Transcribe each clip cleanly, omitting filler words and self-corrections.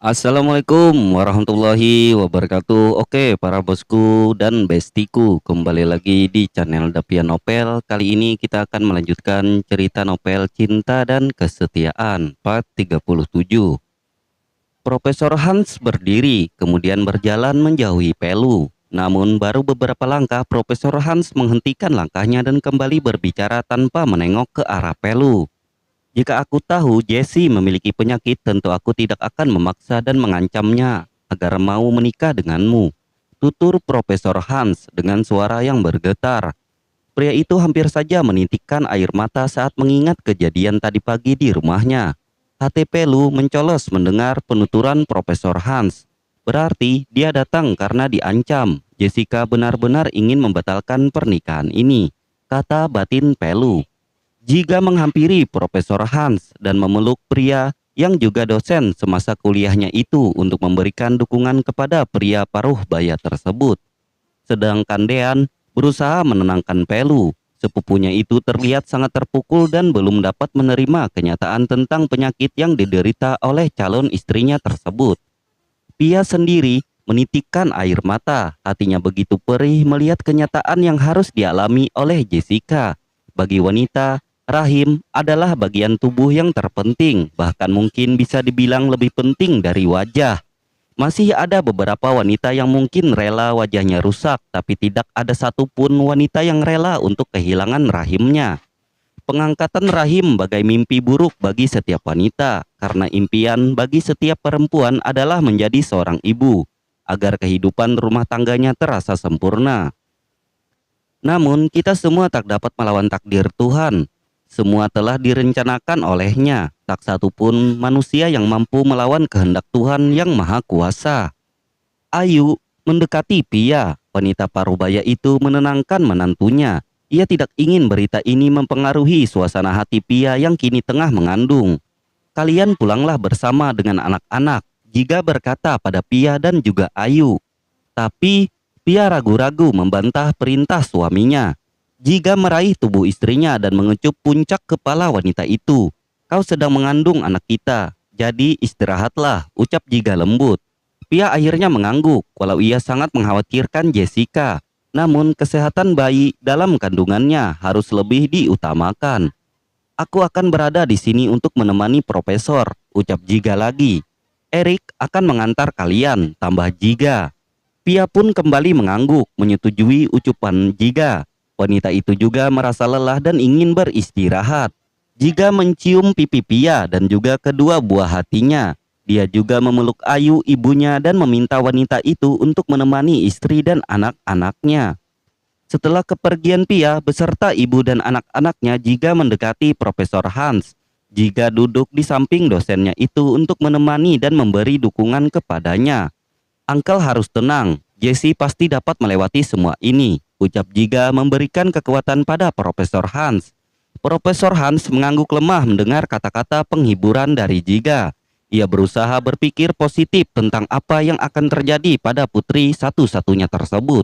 Assalamualaikum warahmatullahi wabarakatuh. Oke, para bosku dan bestiku, kembali lagi di channel Dapian Novel. Kali ini kita akan melanjutkan cerita novel Cinta dan Kesetiaan part 37. Profesor Hans berdiri, kemudian berjalan menjauhi Pelu. Namun baru beberapa langkah Profesor Hans menghentikan langkahnya dan kembali berbicara tanpa menengok ke arah Pelu. Jika aku tahu Jessie memiliki penyakit, tentu aku tidak akan memaksa dan mengancamnya agar mau menikah denganmu. Tutur Profesor Hans dengan suara yang bergetar. Pria itu hampir saja menitikkan air mata saat mengingat kejadian tadi pagi di rumahnya. Hati Pelu mencolos mendengar penuturan Profesor Hans. Berarti dia datang karena diancam. Jessica benar-benar ingin membatalkan pernikahan ini, kata batin Pelu. Jika menghampiri Profesor Hans dan memeluk pria yang juga dosen semasa kuliahnya itu untuk memberikan dukungan kepada pria paruh baya tersebut. Sedangkan Dean berusaha menenangkan Pelu. Sepupunya itu terlihat sangat terpukul dan belum dapat menerima kenyataan tentang penyakit yang diderita oleh calon istrinya tersebut. Pia sendiri menitikkan air mata, hatinya begitu perih melihat kenyataan yang harus dialami oleh Jessica. Bagi wanita, rahim adalah bagian tubuh yang terpenting, bahkan mungkin bisa dibilang lebih penting dari wajah. Masih ada beberapa wanita yang mungkin rela wajahnya rusak, tapi tidak ada satupun wanita yang rela untuk kehilangan rahimnya. Pengangkatan rahim bagai mimpi buruk bagi setiap wanita, karena impian bagi setiap perempuan adalah menjadi seorang ibu, agar kehidupan rumah tangganya terasa sempurna. Namun kita semua tak dapat melawan takdir Tuhan. Semua telah direncanakan olehnya. Tak satu pun manusia yang mampu melawan kehendak Tuhan yang Maha Kuasa. Ayu mendekati Pia. Wanita parubaya itu menenangkan menantunya. Ia tidak ingin berita ini mempengaruhi suasana hati Pia yang kini tengah mengandung. Kalian pulanglah bersama dengan anak-anak, Jika berkata pada Pia dan juga Ayu. Tapi Pia ragu-ragu membantah perintah suaminya. Jika meraih tubuh istrinya dan mengecup puncak kepala wanita itu. Kau sedang mengandung anak kita, jadi istirahatlah, ucap Jika lembut. Pia akhirnya mengangguk, walau ia sangat mengkhawatirkan Jessica. Namun kesehatan bayi dalam kandungannya harus lebih diutamakan. Aku akan berada di sini untuk menemani Profesor, ucap Jika lagi. Erik akan mengantar kalian, tambah Jika. Pia pun kembali mengangguk, menyetujui ucapan Jika. Wanita itu juga merasa lelah dan ingin beristirahat. Jika mencium pipi Pia dan juga kedua buah hatinya. Dia juga memeluk Ayu ibunya dan meminta wanita itu untuk menemani istri dan anak-anaknya. Setelah kepergian Pia beserta ibu dan anak-anaknya, Jika mendekati Profesor Hans. Jika duduk di samping dosennya itu untuk menemani dan memberi dukungan kepadanya. Uncle harus tenang, Jessie pasti dapat melewati semua ini, ucap Jika memberikan kekuatan pada Profesor Hans. Profesor Hans mengangguk lemah mendengar kata-kata penghiburan dari Jika. Ia berusaha berpikir positif tentang apa yang akan terjadi pada putri satu-satunya tersebut.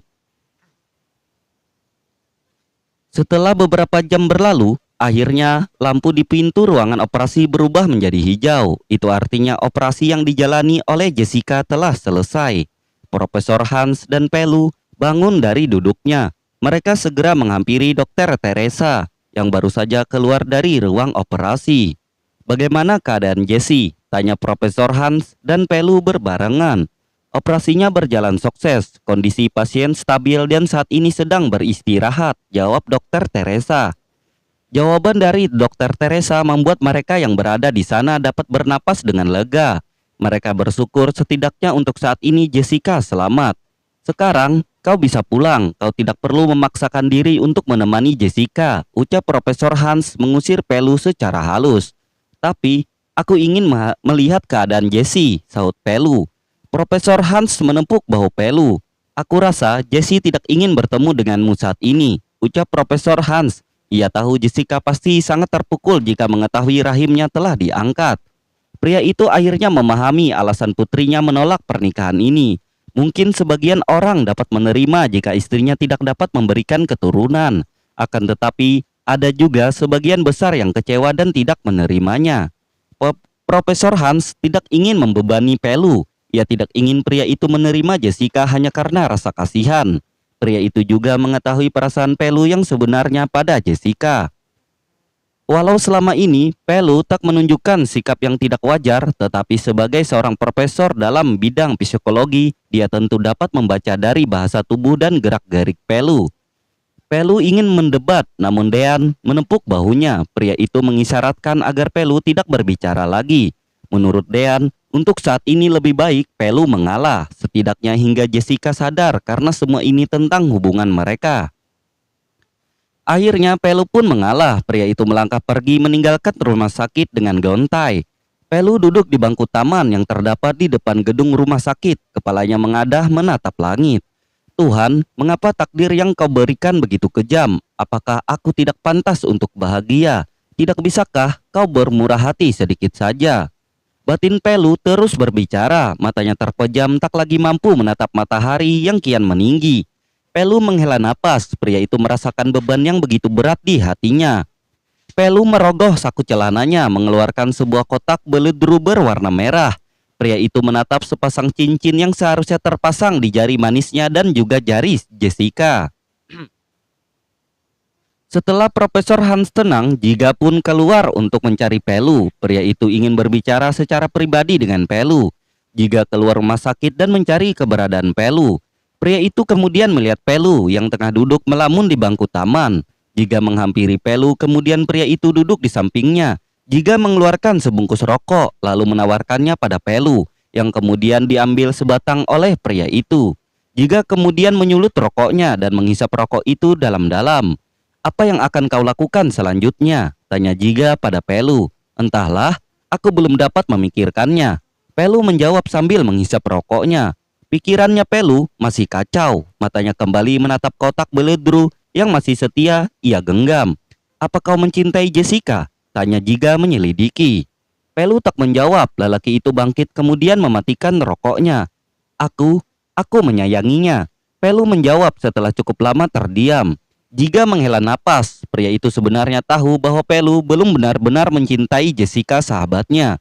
Setelah beberapa jam berlalu, akhirnya lampu di pintu ruangan operasi berubah menjadi hijau. Itu artinya operasi yang dijalani oleh Jessica telah selesai. Profesor Hans dan Pelu bangun dari duduknya. Mereka segera menghampiri Dokter Teresa yang baru saja keluar dari ruang operasi. Bagaimana keadaan Jessie? Tanya Profesor Hans dan Pelu berbarengan. Operasinya berjalan sukses, kondisi pasien stabil dan saat ini sedang beristirahat, jawab Dokter Teresa. Jawaban dari Dokter Teresa membuat mereka yang berada di sana dapat bernapas dengan lega. Mereka bersyukur setidaknya untuk saat ini Jessica selamat. Sekarang kau bisa pulang, kau tidak perlu memaksakan diri untuk menemani Jessica, ucap Profesor Hans mengusir Pelu secara halus. Tapi aku ingin melihat keadaan Jessie, sahut Pelu. Profesor Hans menepuk bahu Pelu. Aku rasa Jessie tidak ingin bertemu denganmu saat ini, ucap Profesor Hans. Ia tahu Jessica pasti sangat terpukul jika mengetahui rahimnya telah diangkat. Pria itu akhirnya memahami alasan putrinya menolak pernikahan ini. Mungkin sebagian orang dapat menerima jika istrinya tidak dapat memberikan keturunan. Akan tetapi ada juga sebagian besar yang kecewa dan tidak menerimanya. Profesor Hans tidak ingin membebani Pelu. Ia tidak ingin pria itu menerima Jessica hanya karena rasa kasihan. Pria itu juga mengetahui perasaan Pelu yang sebenarnya pada Jessica. Walau selama ini Pelu tak menunjukkan sikap yang tidak wajar, tetapi sebagai seorang profesor dalam bidang psikologi, dia tentu dapat membaca dari bahasa tubuh dan gerak-gerik Pelu. Pelu ingin mendebat, namun Dean menepuk bahunya. Pria itu mengisyaratkan agar Pelu tidak berbicara lagi. Menurut Dean, untuk saat ini lebih baik Pelu mengalah, setidaknya hingga Jessica sadar karena semua ini tentang hubungan mereka. Akhirnya Pelu pun mengalah. Pria itu melangkah pergi meninggalkan rumah sakit dengan gontai. Pelu duduk di bangku taman yang terdapat di depan gedung rumah sakit. Kepalanya mengadah menatap langit. Tuhan, mengapa takdir yang kau berikan begitu kejam? Apakah aku tidak pantas untuk bahagia? Tidak bisakah kau bermurah hati sedikit saja? Batin Pelu terus berbicara. Matanya terpejam tak lagi mampu menatap matahari yang kian meninggi. Pelu menghela napas. Pria itu merasakan beban yang begitu berat di hatinya. Pelu merogoh saku celananya, mengeluarkan sebuah kotak beledru berwarna merah. Pria itu menatap sepasang cincin yang seharusnya terpasang di jari manisnya dan juga jari Jessica. Setelah Profesor Hans tenang, Jiga pun keluar untuk mencari Pelu. Pria itu ingin berbicara secara pribadi dengan Pelu. Jiga keluar rumah sakit dan mencari keberadaan Pelu. Pria itu kemudian melihat Pelu yang tengah duduk melamun di bangku taman. Jiga menghampiri Pelu, kemudian pria itu duduk di sampingnya. Jiga mengeluarkan sebungkus rokok, lalu menawarkannya pada Pelu, yang kemudian diambil sebatang oleh pria itu. Jiga kemudian menyulut rokoknya dan menghisap rokok itu dalam-dalam. "Apa yang akan kau lakukan selanjutnya?" tanya Jiga pada Pelu. "Entahlah, aku belum dapat memikirkannya." Pelu menjawab sambil menghisap rokoknya. Pikirannya Pelu masih kacau, matanya kembali menatap kotak beledru yang masih setia ia genggam. "Apa kau mencintai Jessica?" tanya Jiga menyelidiki. Pelu tak menjawab. Lelaki itu bangkit kemudian mematikan rokoknya. Aku menyayanginya." Pelu menjawab setelah cukup lama terdiam. Jiga menghela napas. Pria itu sebenarnya tahu bahwa Pelu belum benar-benar mencintai Jessica sahabatnya.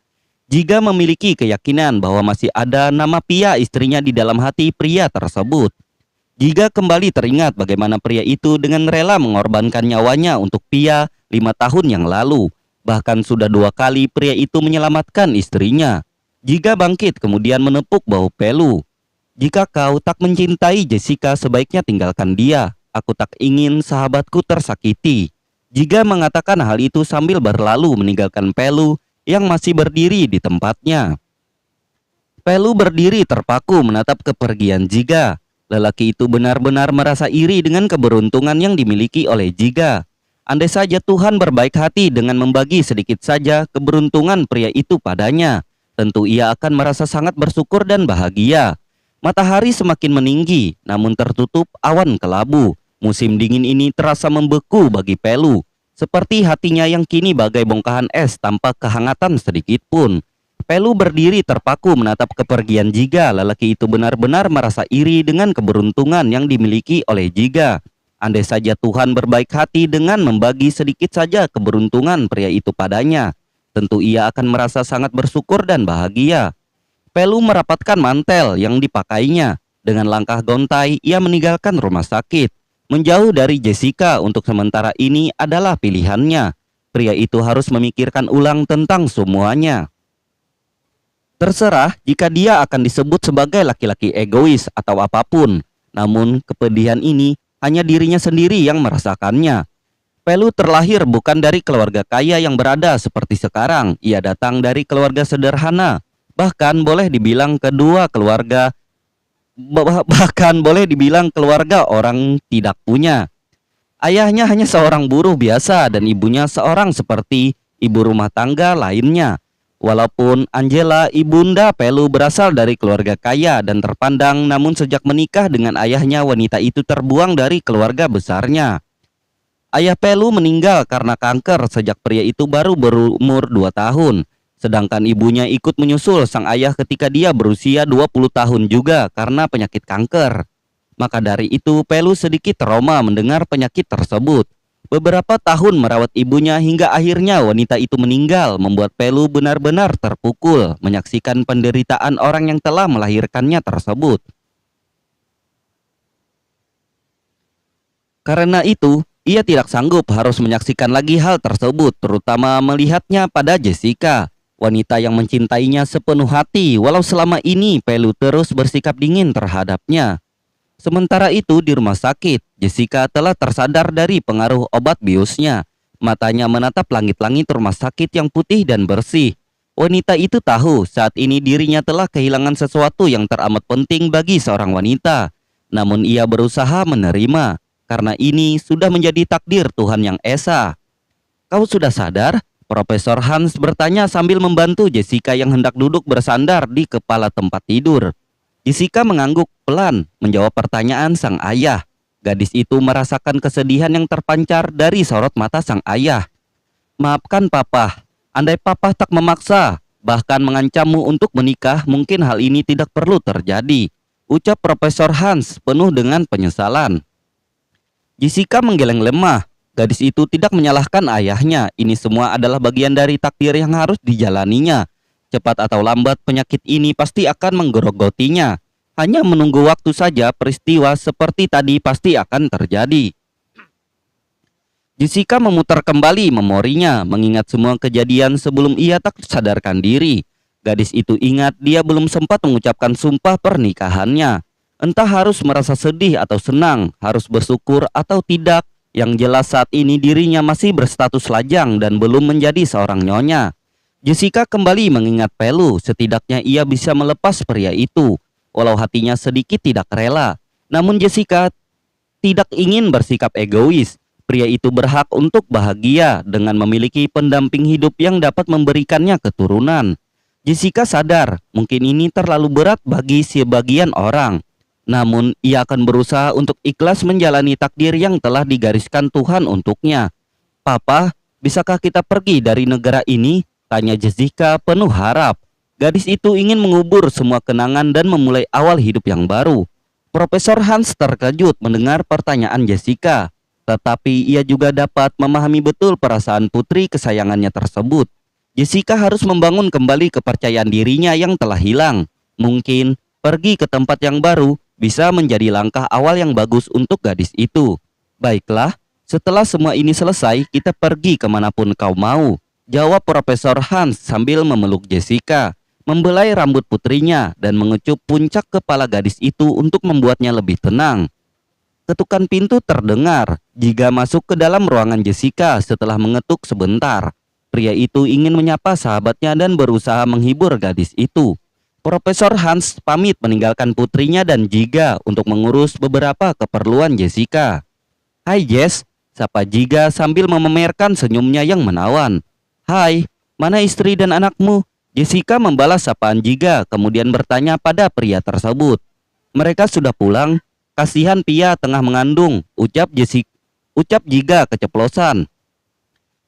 Jiga memiliki keyakinan bahwa masih ada nama Pia istrinya di dalam hati pria tersebut. Jiga kembali teringat bagaimana pria itu dengan rela mengorbankan nyawanya untuk Pia 5 tahun yang lalu. Bahkan sudah 2 kali pria itu menyelamatkan istrinya. Jiga bangkit kemudian menepuk bahu Pelu. "Jika kau tak mencintai Jessica, sebaiknya tinggalkan dia. Aku tak ingin sahabatku tersakiti." Jiga mengatakan hal itu sambil berlalu meninggalkan Pelu yang masih berdiri di tempatnya. Pelu berdiri terpaku menatap kepergian Jiga. Lelaki itu benar-benar merasa iri dengan keberuntungan yang dimiliki oleh Jiga. Andai saja Tuhan berbaik hati dengan membagi sedikit saja keberuntungan pria itu padanya, tentu ia akan merasa sangat bersyukur dan bahagia. Matahari semakin meninggi, namun tertutup awan kelabu. Musim dingin ini terasa membeku bagi Pelu. Seperti hatinya yang kini bagai bongkahan es tanpa kehangatan sedikit pun. Pelu berdiri terpaku menatap kepergian Jiga. Lelaki itu benar-benar merasa iri dengan keberuntungan yang dimiliki oleh Jiga. Andai saja Tuhan berbaik hati dengan membagi sedikit saja keberuntungan pria itu padanya, tentu ia akan merasa sangat bersyukur dan bahagia. Pelu merapatkan mantel yang dipakainya. Dengan langkah gontai, ia meninggalkan rumah sakit. Menjauh dari Jessica untuk sementara ini adalah pilihannya. Pria itu harus memikirkan ulang tentang semuanya. Terserah jika dia akan disebut sebagai laki-laki egois atau apapun. Namun kepedihan ini hanya dirinya sendiri yang merasakannya. Pelu terlahir bukan dari keluarga kaya yang berada seperti sekarang. Ia datang dari keluarga sederhana. Bahkan boleh dibilang keluarga orang tidak punya. Ayahnya hanya seorang buruh biasa dan ibunya seorang seperti ibu rumah tangga lainnya. Walaupun Angela, ibunda Pelu, berasal dari keluarga kaya dan terpandang, namun sejak menikah dengan ayahnya, wanita itu terbuang dari keluarga besarnya. Ayah Pelu meninggal karena kanker sejak pria itu baru berumur 2 tahun. Sedangkan ibunya ikut menyusul sang ayah ketika dia berusia 20 tahun juga karena penyakit kanker. Maka dari itu Pelu sedikit trauma mendengar penyakit tersebut. Beberapa tahun merawat ibunya hingga akhirnya wanita itu meninggal membuat Pelu benar-benar terpukul menyaksikan penderitaan orang yang telah melahirkannya tersebut. Karena itu, ia tidak sanggup harus menyaksikan lagi hal tersebut, terutama melihatnya pada Jessica, wanita yang mencintainya sepenuh hati walau selama ini Pelu terus bersikap dingin terhadapnya. Sementara itu di rumah sakit, Jessica telah tersadar dari pengaruh obat biusnya. Matanya menatap langit-langit rumah sakit yang putih dan bersih. Wanita itu tahu saat ini dirinya telah kehilangan sesuatu yang teramat penting bagi seorang wanita. Namun ia berusaha menerima, karena ini sudah menjadi takdir Tuhan yang esa. Kau sudah sadar? Profesor Hans bertanya sambil membantu Jessica yang hendak duduk bersandar di kepala tempat tidur. Jessica mengangguk pelan menjawab pertanyaan sang ayah. Gadis itu merasakan kesedihan yang terpancar dari sorot mata sang ayah. Maafkan papa, andai papa tak memaksa, bahkan mengancammu untuk menikah, mungkin hal ini tidak perlu terjadi, ucap Profesor Hans penuh dengan penyesalan. Jessica menggeleng lemah. Gadis itu tidak menyalahkan ayahnya. Ini semua adalah bagian dari takdir yang harus dijalaninya. Cepat atau lambat penyakit ini pasti akan menggerogotinya. Hanya menunggu waktu saja, peristiwa seperti tadi pasti akan terjadi. Jessica memutar kembali memorinya, mengingat semua kejadian sebelum ia tak sadarkan diri. Gadis itu ingat dia belum sempat mengucapkan sumpah pernikahannya. Entah harus merasa sedih atau senang, harus bersyukur atau tidak. Yang jelas saat ini dirinya masih berstatus lajang dan belum menjadi seorang nyonya. Jessica kembali mengingat Pelu, setidaknya ia bisa melepas pria itu, walau hatinya sedikit tidak rela. Namun Jessica tidak ingin bersikap egois. Pria itu berhak untuk bahagia dengan memiliki pendamping hidup yang dapat memberikannya keturunan. Jessica sadar mungkin ini terlalu berat bagi sebagian orang. Namun ia akan berusaha untuk ikhlas menjalani takdir yang telah digariskan Tuhan untuknya. Papa, bisakah kita pergi dari negara ini? Tanya Jessica penuh harap. Gadis itu ingin mengubur semua kenangan dan memulai awal hidup yang baru. Profesor Hans terkejut mendengar pertanyaan Jessica. Tetapi ia juga dapat memahami betul perasaan putri kesayangannya tersebut. Jessica harus membangun kembali kepercayaan dirinya yang telah hilang. Mungkin pergi ke tempat yang baru bisa menjadi langkah awal yang bagus untuk gadis itu. Baiklah, setelah semua ini selesai, kita pergi kemanapun kau mau, jawab Profesor Hans sambil memeluk Jessica, membelai rambut putrinya dan mengecup puncak kepala gadis itu untuk membuatnya lebih tenang. Ketukan pintu terdengar. Jika masuk ke dalam ruangan Jessica setelah mengetuk sebentar. Pria itu ingin menyapa sahabatnya dan berusaha menghibur gadis itu. Profesor Hans pamit meninggalkan putrinya dan Jiga untuk mengurus beberapa keperluan Jessica. Hai Jess, sapa Jiga sambil memamerkan senyumnya yang menawan. Hai, mana istri dan anakmu? Jessica membalas sapaan Jiga kemudian bertanya pada pria tersebut. Mereka sudah pulang, kasihan Pia tengah mengandung, ucap Jiga keceplosan.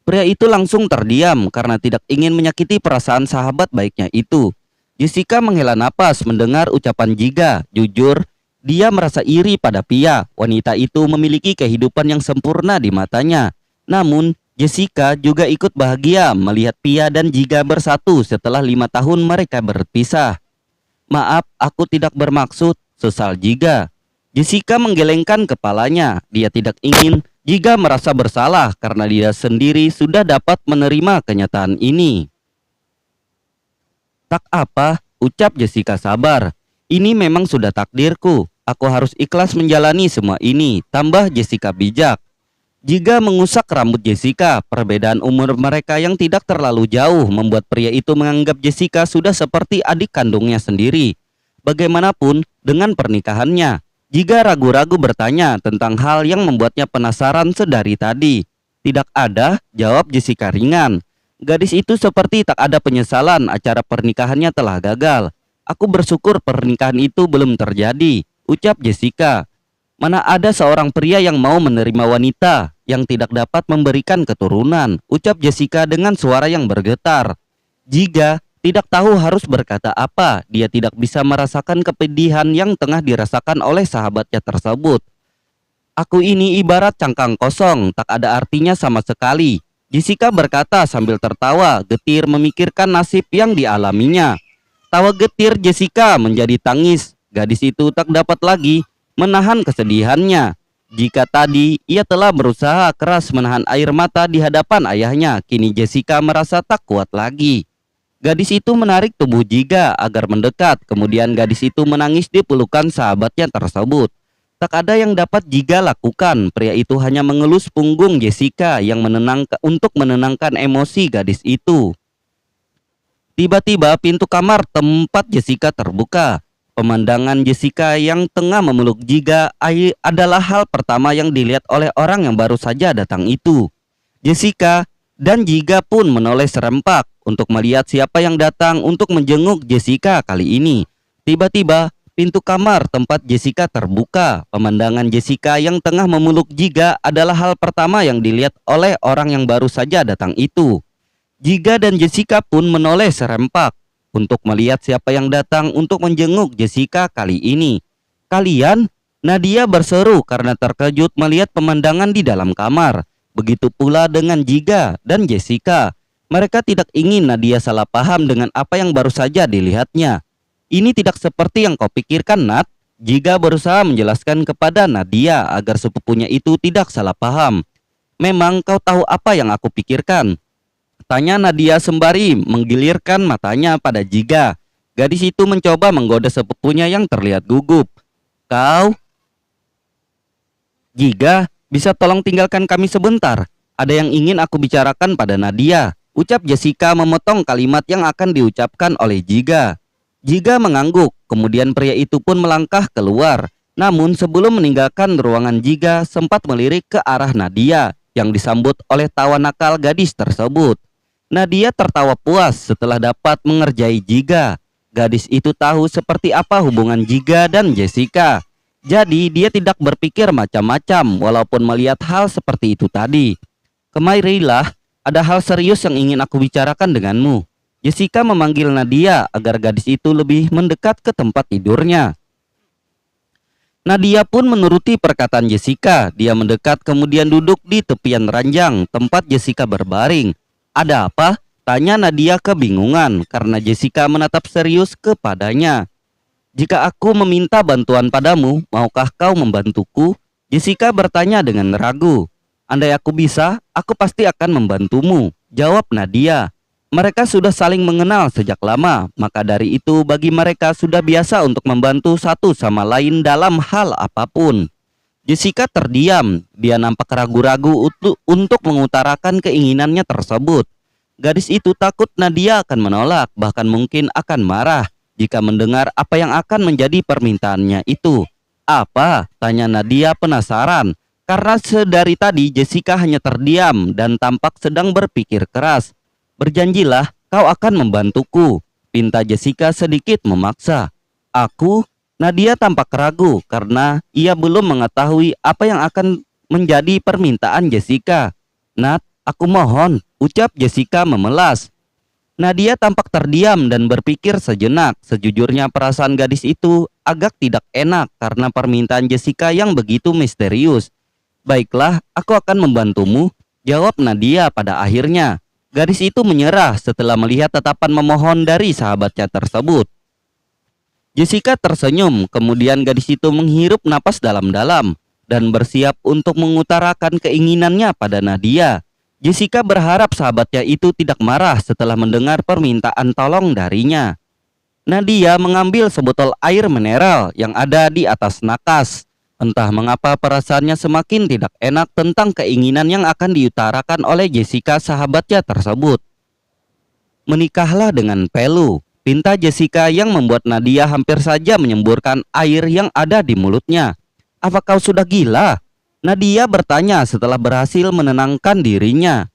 Pria itu langsung terdiam karena tidak ingin menyakiti perasaan sahabat baiknya itu. Jessica menghela napas mendengar ucapan Jiga. Jujur, dia merasa iri pada Pia. Wanita itu memiliki kehidupan yang sempurna di matanya. Namun, Jessica juga ikut bahagia melihat Pia dan Jiga bersatu setelah 5 tahun mereka berpisah. Maaf, aku tidak bermaksud, sesal Jiga. Jessica menggelengkan kepalanya. Dia tidak ingin Jiga merasa bersalah karena dia sendiri sudah dapat menerima kenyataan ini. Tak apa, ucap Jessica sabar. Ini memang sudah takdirku. Aku harus ikhlas menjalani semua ini, tambah Jessica bijak. Jiga mengusap rambut Jessica. Perbedaan umur mereka yang tidak terlalu jauh membuat pria itu menganggap Jessica sudah seperti adik kandungnya sendiri. Bagaimanapun dengan pernikahannya, Jiga ragu-ragu bertanya tentang hal yang membuatnya penasaran sedari tadi. Tidak ada, jawab Jessica ringan. Gadis itu seperti tak ada penyesalan acara pernikahannya telah gagal. Aku bersyukur pernikahan itu belum terjadi, ucap Jessica. Mana ada seorang pria yang mau menerima wanita yang tidak dapat memberikan keturunan, ucap Jessica dengan suara yang bergetar. Jiga tidak tahu harus berkata apa. Dia tidak bisa merasakan kepedihan yang tengah dirasakan oleh sahabatnya tersebut. Aku ini ibarat cangkang kosong, tak ada artinya sama sekali. Jessica berkata sambil tertawa, getir memikirkan nasib yang dialaminya. Tawa getir Jessica menjadi tangis. Gadis itu tak dapat lagi menahan kesedihannya. Jika tadi ia telah berusaha keras menahan air mata di hadapan ayahnya, kini Jessica merasa tak kuat lagi. Gadis itu menarik tubuh Jika agar mendekat, kemudian gadis itu menangis di pelukan sahabatnya tersebut. Tak ada yang dapat Jika lakukan, pria itu hanya mengelus punggung Jessica yang untuk menenangkan emosi gadis itu. Tiba-tiba pintu kamar tempat Jessica terbuka. Pemandangan Jessica yang tengah memeluk Jika adalah hal pertama yang dilihat oleh orang yang baru saja datang itu. Jessica dan Jika pun menoleh serempak untuk melihat siapa yang datang untuk menjenguk Jessica kali ini. Tiba-tiba pintu kamar tempat Jessica terbuka. Pemandangan Jessica yang tengah memeluk Jika adalah hal pertama yang dilihat oleh orang yang baru saja datang itu. Jika dan Jessica pun menoleh serempak untuk melihat siapa yang datang untuk menjenguk Jessica kali ini. "Kalian?" Nadia berseru karena terkejut melihat pemandangan di dalam kamar. Begitu pula dengan Jika dan Jessica. Mereka tidak ingin Nadia salah paham dengan apa yang baru saja dilihatnya. "Ini tidak seperti yang kau pikirkan, Nat." Jika berusaha menjelaskan kepada Nadia agar sepupunya itu tidak salah paham. "Memang kau tahu apa yang aku pikirkan?" tanya Nadia sembari menggilirkan matanya pada Jika. Gadis itu mencoba menggoda sepupunya yang terlihat gugup. "Kau, Jika, bisa tolong tinggalkan kami sebentar? Ada yang ingin aku bicarakan pada Nadia," ucap Jessica memotong kalimat yang akan diucapkan oleh Jika. Jika mengangguk, kemudian pria itu pun melangkah keluar. Namun sebelum meninggalkan ruangan, Jika sempat melirik ke arah Nadia yang disambut oleh tawa nakal gadis tersebut. Nadia tertawa puas setelah dapat mengerjai Jika. Gadis itu tahu seperti apa hubungan Jika dan Jessica. Jadi dia tidak berpikir macam-macam walaupun melihat hal seperti itu tadi. "Kemarilah, ada hal serius yang ingin aku bicarakan denganmu." Jessica memanggil Nadia agar gadis itu lebih mendekat ke tempat tidurnya. Nadia pun menuruti perkataan Jessica. Dia mendekat kemudian duduk di tepian ranjang tempat Jessica berbaring. "Ada apa?" tanya Nadia kebingungan karena Jessica menatap serius kepadanya. "Jika aku meminta bantuan padamu, maukah kau membantuku?" Jessica bertanya dengan ragu. "Andai aku bisa, aku pasti akan membantumu," jawab Nadia. Mereka sudah saling mengenal sejak lama, maka dari itu bagi mereka sudah biasa untuk membantu satu sama lain dalam hal apapun. Jessica terdiam, dia nampak ragu-ragu untuk mengutarakan keinginannya tersebut. Gadis itu takut Nadia akan menolak, bahkan mungkin akan marah jika mendengar apa yang akan menjadi permintaannya itu. "Apa?" tanya Nadia penasaran, karena sedari tadi Jessica hanya terdiam dan tampak sedang berpikir keras. "Berjanjilah kau akan membantuku," pinta Jessica sedikit memaksa. "Aku?" Nadia tampak ragu karena ia belum mengetahui apa yang akan menjadi permintaan Jessica. "Nat, aku mohon," ucap Jessica memelas. Nadia tampak terdiam dan berpikir sejenak. Sejujurnya perasaan gadis itu agak tidak enak karena permintaan Jessica yang begitu misterius. "Baiklah, aku akan membantumu," jawab Nadia pada akhirnya. Gadis itu menyerah setelah melihat tatapan memohon dari sahabatnya tersebut. Jessica tersenyum, kemudian gadis itu menghirup napas dalam-dalam dan bersiap untuk mengutarakan keinginannya pada Nadia. Jessica berharap sahabatnya itu tidak marah setelah mendengar permintaan tolong darinya. Nadia mengambil sebotol air mineral yang ada di atas nakas. Entah mengapa perasaannya semakin tidak enak tentang keinginan yang akan diutarakan oleh Jessica sahabatnya tersebut. "Menikahlah dengan Pelu," pinta Jessica yang membuat Nadia hampir saja menyemburkan air yang ada di mulutnya. "Apa kau sudah gila?" Nadia bertanya setelah berhasil menenangkan dirinya.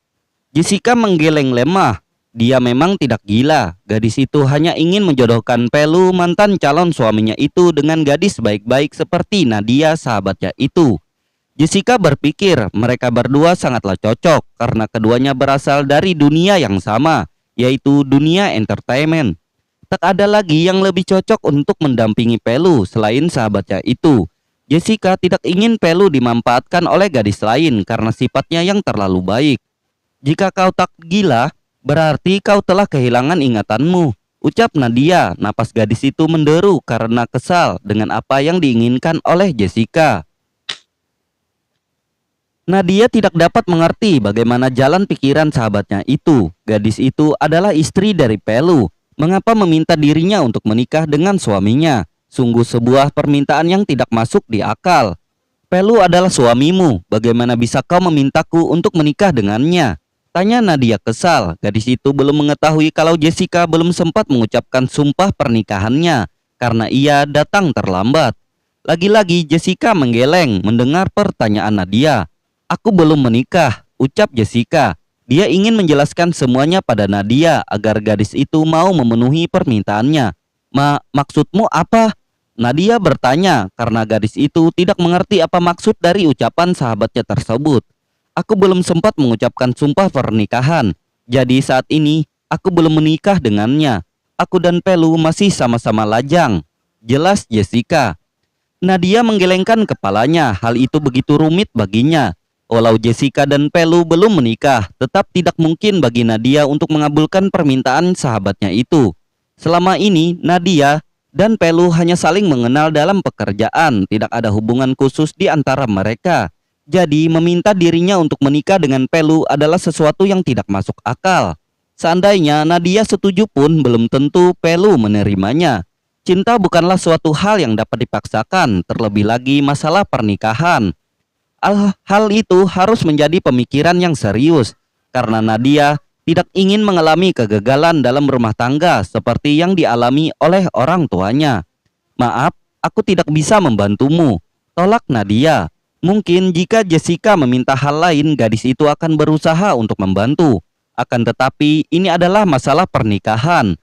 Jessica menggeleng lemah. Dia memang tidak gila. Gadis itu hanya ingin menjodohkan Pelu, mantan calon suaminya itu, dengan gadis baik-baik seperti Nadia sahabatnya itu. Jessica berpikir mereka berdua sangatlah cocok karena keduanya berasal dari dunia yang sama, yaitu dunia entertainment. Tak ada lagi yang lebih cocok untuk mendampingi Pelu selain sahabatnya itu. Jessica tidak ingin Pelu dimanfaatkan oleh gadis lain karena sifatnya yang terlalu baik. Jika kau tak gila, berarti kau telah kehilangan ingatanmu, ucap Nadia. Napas gadis itu menderu karena kesal dengan apa yang diinginkan oleh Jessica. Nadia tidak dapat mengerti bagaimana jalan pikiran sahabatnya itu. Gadis itu adalah istri dari Pelu. Mengapa meminta dirinya untuk menikah dengan suaminya? Sungguh sebuah permintaan yang tidak masuk di akal. Pelu adalah suamimu. Bagaimana bisa kau memintaku untuk menikah dengannya? Tanya Nadia kesal. Gadis itu belum mengetahui kalau Jessica belum sempat mengucapkan sumpah pernikahannya karena ia datang terlambat. Lagi-lagi Jessica menggeleng mendengar pertanyaan Nadia. Aku belum menikah, ucap Jessica. Dia ingin menjelaskan semuanya pada Nadia agar gadis itu mau memenuhi permintaannya. Maksudmu apa? Nadia bertanya karena gadis itu tidak mengerti apa maksud dari ucapan sahabatnya tersebut. Aku belum sempat mengucapkan sumpah pernikahan. Jadi saat ini aku belum menikah dengannya. Aku dan Pelu masih sama-sama lajang. Jelas Jessica. Nadia menggelengkan kepalanya. Hal itu begitu rumit baginya. Walau Jessica dan Pelu belum menikah, tetap tidak mungkin bagi Nadia untuk mengabulkan permintaan sahabatnya itu. Selama ini, Nadia dan Pelu hanya saling mengenal dalam pekerjaan, tidak ada hubungan khusus di antara mereka. Jadi, meminta dirinya untuk menikah dengan Pelu adalah sesuatu yang tidak masuk akal. Seandainya Nadia setuju pun, belum tentu Pelu menerimanya. Cinta bukanlah suatu hal yang dapat dipaksakan, terlebih lagi masalah pernikahan. Hal itu harus menjadi pemikiran yang serius karena Nadia tidak ingin mengalami kegagalan dalam rumah tangga seperti yang dialami oleh orang tuanya. Maaf, aku tidak bisa membantumu, tolak Nadia. Mungkin jika Jessica meminta hal lain, gadis itu akan berusaha untuk membantu. Akan tetapi ini adalah masalah pernikahan.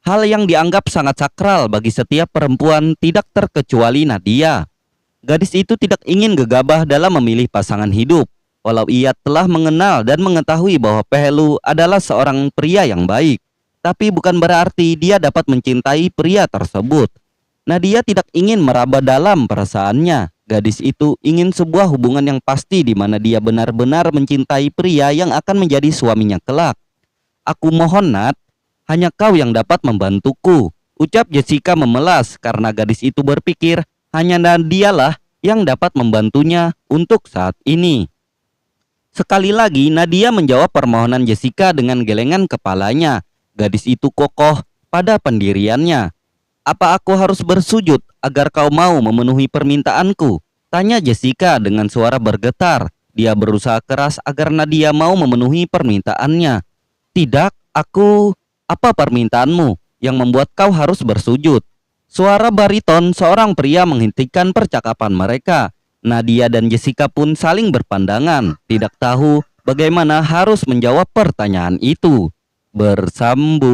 Hal yang dianggap sangat sakral bagi setiap perempuan, tidak terkecuali Nadia. Gadis itu tidak ingin gegabah dalam memilih pasangan hidup. Walau ia telah mengenal dan mengetahui bahwa Pelu adalah seorang pria yang baik, tapi bukan berarti dia dapat mencintai pria tersebut. Nadia tidak ingin meraba dalam perasaannya. Gadis itu ingin sebuah hubungan yang pasti di mana dia benar-benar mencintai pria yang akan menjadi suaminya kelak. Aku mohon Nat, hanya kau yang dapat membantuku, ucap Jessica memelas karena gadis itu berpikir hanya Nadia yang dapat membantunya untuk saat ini. Sekali lagi Nadia menjawab permohonan Jessica dengan gelengan kepalanya. Gadis itu kokoh pada pendiriannya. Apa aku harus bersujud agar kau mau memenuhi permintaanku? Tanya Jessica dengan suara bergetar. Dia berusaha keras agar Nadia mau memenuhi permintaannya. Tidak, apa permintaanmu yang membuat kau harus bersujud? Suara bariton seorang pria menghentikan percakapan mereka. Nadia dan Jessica pun saling berpandangan, tidak tahu bagaimana harus menjawab pertanyaan itu. Bersambung.